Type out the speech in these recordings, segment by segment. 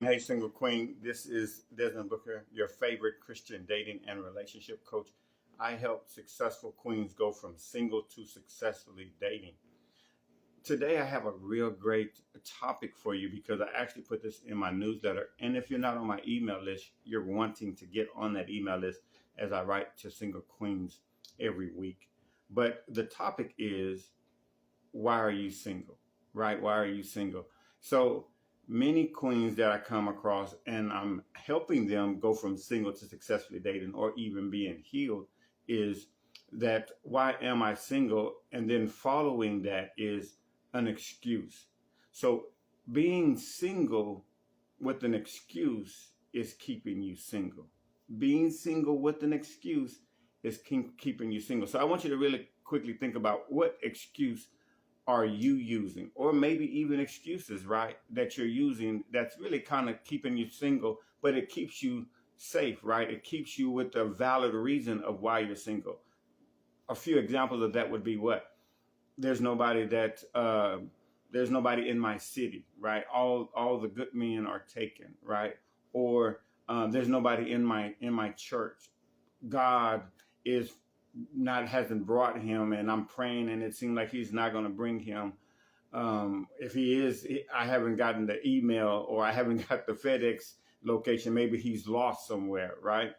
Hey, single queen, this is Desmond Booker, your favorite Christian dating and relationship coach. I help successful queens go from single to successfully dating. Today, I have a real great topic for you because I actually put this in my newsletter. And if you're not on my email list, you're wanting to get on that email list as I write to single queens every week. But the topic is, why are you single? Right? Why are you single? So many queens that I come across, and I'm helping them go from single to successfully dating or even being healed, is that why am I single? And then following that is an excuse. So being single with an excuse is keeping you single. Being single with an excuse is keeping you single. So I want you to really quickly think about, what excuse are you using, or maybe even excuses, right, that you're using that's really kind of keeping you single, but it keeps you safe, right? It keeps you with a valid reason of why you're single. A few examples of that would be, what? There's nobody that there's nobody in my city, right? All the good men are taken, right? Or there's nobody in my church. God is not hasn't brought him, and I'm praying, and it seems like he's not going to bring him. If he is, I haven't gotten the email, or I haven't got the FedEx location. Maybe he's lost somewhere, right?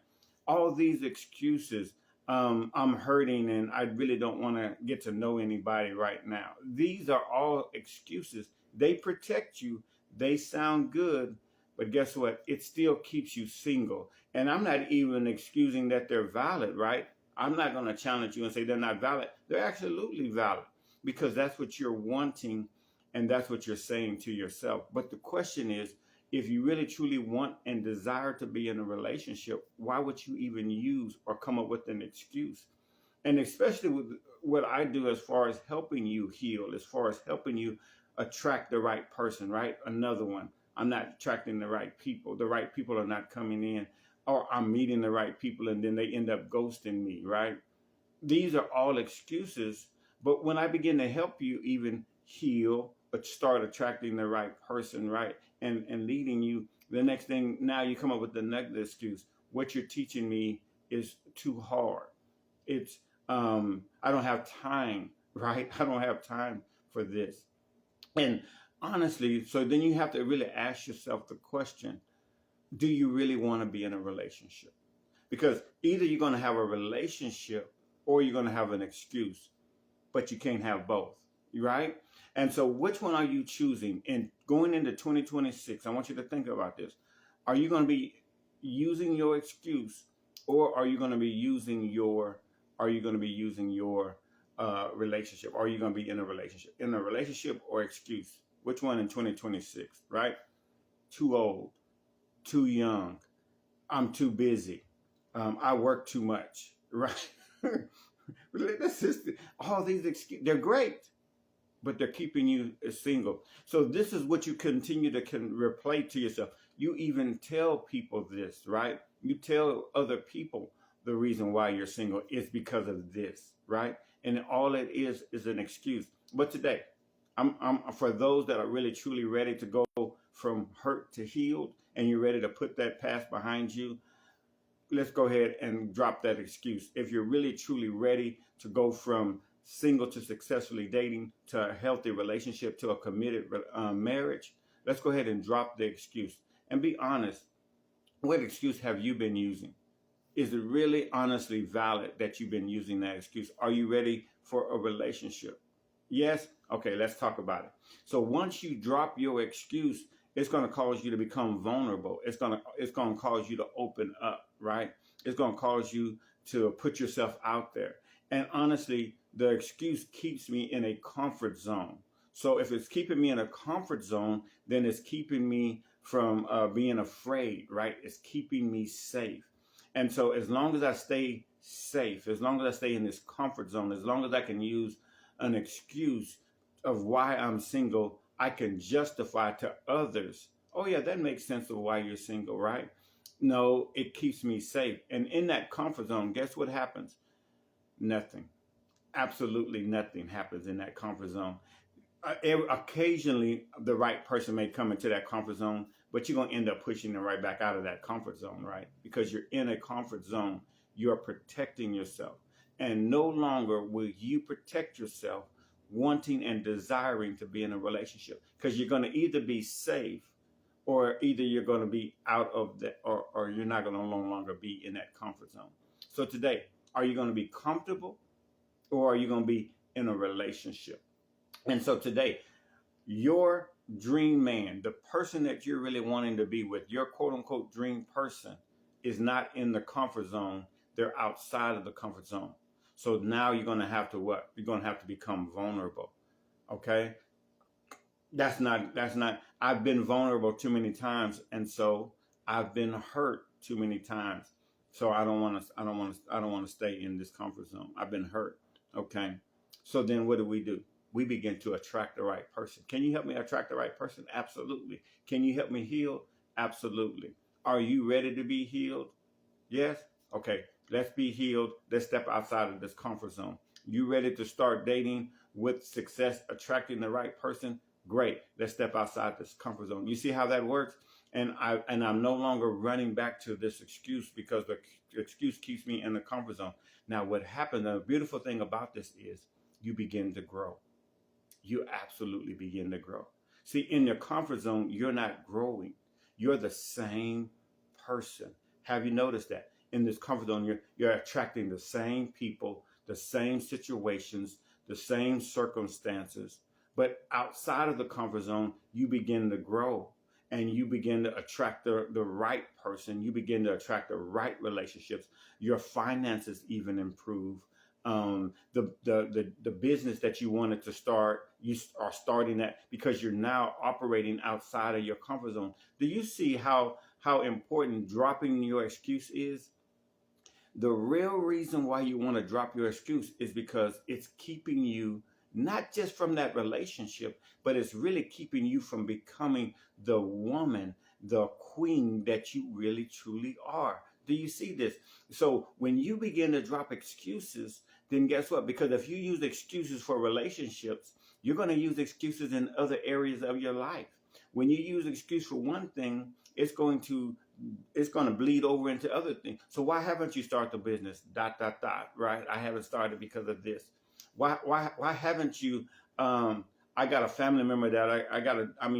All these excuses. I'm hurting, and I really don't want to get to know anybody right now. These are all excuses. They protect you. They sound good, but guess what? It still keeps you single. And I'm not even excusing that they're valid, right? I'm not going to challenge you and say they're not valid. They're absolutely valid, because that's what you're wanting and that's what you're saying to yourself. But the question is, if you really truly want and desire to be in a relationship, why would you even use or come up with an excuse? And especially with what I do as far as helping you heal, as far as helping you attract the right person, right? Another one. I'm not attracting the right people. The right people are not coming in, or I'm meeting the right people and then they end up ghosting me, right? These are all excuses. But when I begin to help you even heal, but start attracting the right person, right? And leading you, the next thing, now you come up with the next excuse. What you're teaching me is too hard. It's I don't have time, right? I don't have time for this. And honestly, so then you have to really ask yourself the question, do you really want to be in a relationship? Because either you're going to have a relationship or you're going to have an excuse, but you can't have both, right? And so which one are you choosing? And going into 2026, I want you to think about this. Are you going to be using your excuse, or are you going to be using your relationship? Are you going to be in a relationship? In a relationship or excuse? Which one in 2026, right? Too old, too young, I'm too busy, I work too much, right? That's just, all these excuses, they're great, but they're keeping you single. So this is what you continue to replay to yourself. You even tell people this, right? You tell other people the reason why you're single is because of this, right? And all it is an excuse. But today, I'm for those that are really truly ready to go from hurt to healed, and you're ready to put that past behind you. Let's go ahead and drop that excuse. If you're really truly ready to go from single to successfully dating, to a healthy relationship, to a committed marriage, let's go ahead and drop the excuse and be honest. What excuse have you been using? Is it really honestly valid that you've been using that excuse? Are you ready for a relationship? Yes? Okay, let's talk about it. So once you drop your excuse, it's going to cause you to become vulnerable. It's going to cause you to open up, right? It's going to cause you to put yourself out there. And honestly, the excuse keeps me in a comfort zone. So if it's keeping me in a comfort zone, then it's keeping me from being afraid, right? It's keeping me safe. And so as long as I stay safe, as long as I stay in this comfort zone, as long as I can use an excuse of why I'm single, I can justify to others, oh yeah, that makes sense of why you're single, right? No, it keeps me safe. And in that comfort zone, guess what happens? Nothing. Absolutely nothing happens in that comfort zone. Occasionally, the right person may come into that comfort zone, but you're going to end up pushing them right back out of that comfort zone, right? Because you're in a comfort zone, you're protecting yourself. And no longer will you protect yourself wanting and desiring to be in a relationship, because you're going to either be safe, or either you're going to be out of that, or you're not going to no longer be in that comfort zone. So today, are you going to be comfortable, or are you going to be in a relationship? And so today, your dream man, the person that you're really wanting to be with, your quote unquote dream person, is not in the comfort zone. They're outside of the comfort zone. So now you're going to have to what? You're going to have to become vulnerable. Okay? That's not, I've been vulnerable too many times. And so I've been hurt too many times. So I don't want to stay in this comfort zone. I've been hurt. Okay. So then what do? We begin to attract the right person. Can you help me attract the right person? Absolutely. Can you help me heal? Absolutely. Are you ready to be healed? Yes? Okay. Let's be healed. Let's step outside of this comfort zone. You ready to start dating with success, attracting the right person? Great. Let's step outside this comfort zone. You see how that works? And I'm no longer running back to this excuse, because the excuse keeps me in the comfort zone. Now, what happened, the beautiful thing about this is you begin to grow. You absolutely begin to grow. See, in your comfort zone, you're not growing. You're the same person. Have you noticed that? In this comfort zone, you're attracting the same people, the same situations, the same circumstances. But outside of the comfort zone, you begin to grow, and you begin to attract the right person. You begin to attract the right relationships. Your finances even improve. The business that you wanted to start, you are starting that, because you're now operating outside of your comfort zone. Do you see how important dropping your excuse is? The real reason why you want to drop your excuse is because it's keeping you not just from that relationship, but it's really keeping you from becoming the woman, the queen that you really truly are. Do you see this? So when you begin to drop excuses, then guess what? Because if you use excuses for relationships, you're going to use excuses in other areas of your life. When you use excuse for one thing, it's going to bleed over into other things. So why haven't you started the business? ... Right? I haven't started because of this. Why haven't you? I got a family member that I'm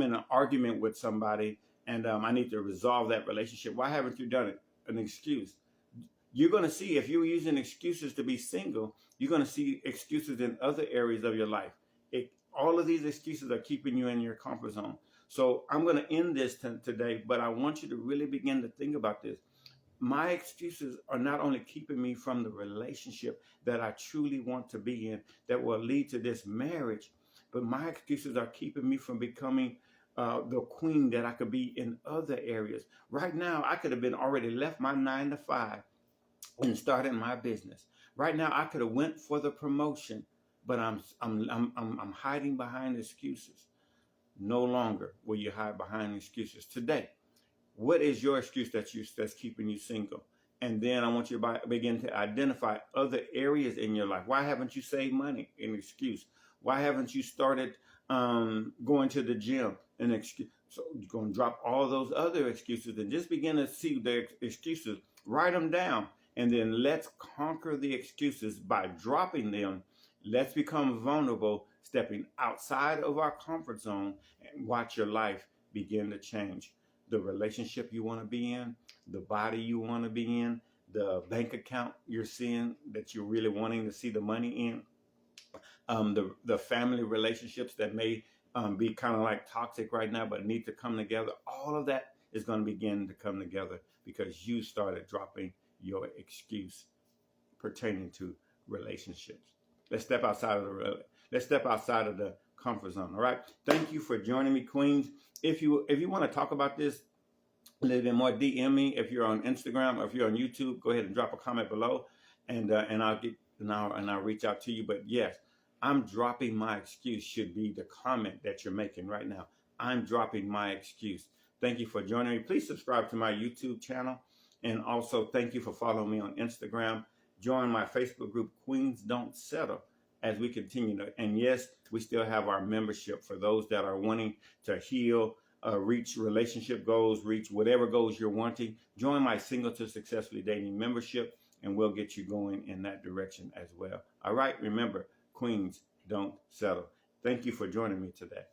in an argument with somebody, and I need to resolve that relationship. Why haven't you done it? An excuse. You're going to see, if you're using excuses to be single, you're going to see excuses in other areas of your life. All of these excuses are keeping you in your comfort zone. So I'm going to end this today, but I want you to really begin to think about this. My excuses are not only keeping me from the relationship that I truly want to be in, that will lead to this marriage, but my excuses are keeping me from becoming the queen that I could be in other areas. Right now, I could have been already left my 9 to 5 and started my business. Right now, I could have went for the promotion, but I'm hiding behind excuses. No longer will you hide behind excuses. Today, what is your excuse that's keeping you single? And then I want you to begin to identify other areas in your life. Why haven't you saved money? An excuse. Why haven't you started going to the gym? An excuse. So you're going to drop all those other excuses and just begin to see the excuses. Write them down. And then let's conquer the excuses by dropping them. Let's become vulnerable, stepping outside of our comfort zone, and watch your life begin to change. The relationship you want to be in, the body you want to be in, the bank account you're seeing that you're really wanting to see the money in, the family relationships that may be kind of like toxic right now but need to come together. All of that is going to begin to come together because you started dropping your excuse pertaining to relationships. Let's step outside of the comfort zone. All right. Thank you for joining me, Queens. If you want to talk about this a little bit more, DM me. If you're on Instagram or if you're on YouTube, go ahead and drop a comment below, and I'll reach out to you. But yes, I'm dropping my excuse should be the comment that you're making right now. I'm dropping my excuse. Thank you for joining me. Please subscribe to my YouTube channel, and also thank you for following me on Instagram. Join my Facebook group, Queens Don't Settle, as we continue to, and yes, we still have our membership for those that are wanting to heal, reach relationship goals, reach whatever goals you're wanting. Join my Single to Successfully Dating membership, and we'll get you going in that direction as well. All right, remember, queens don't settle. Thank you for joining me today.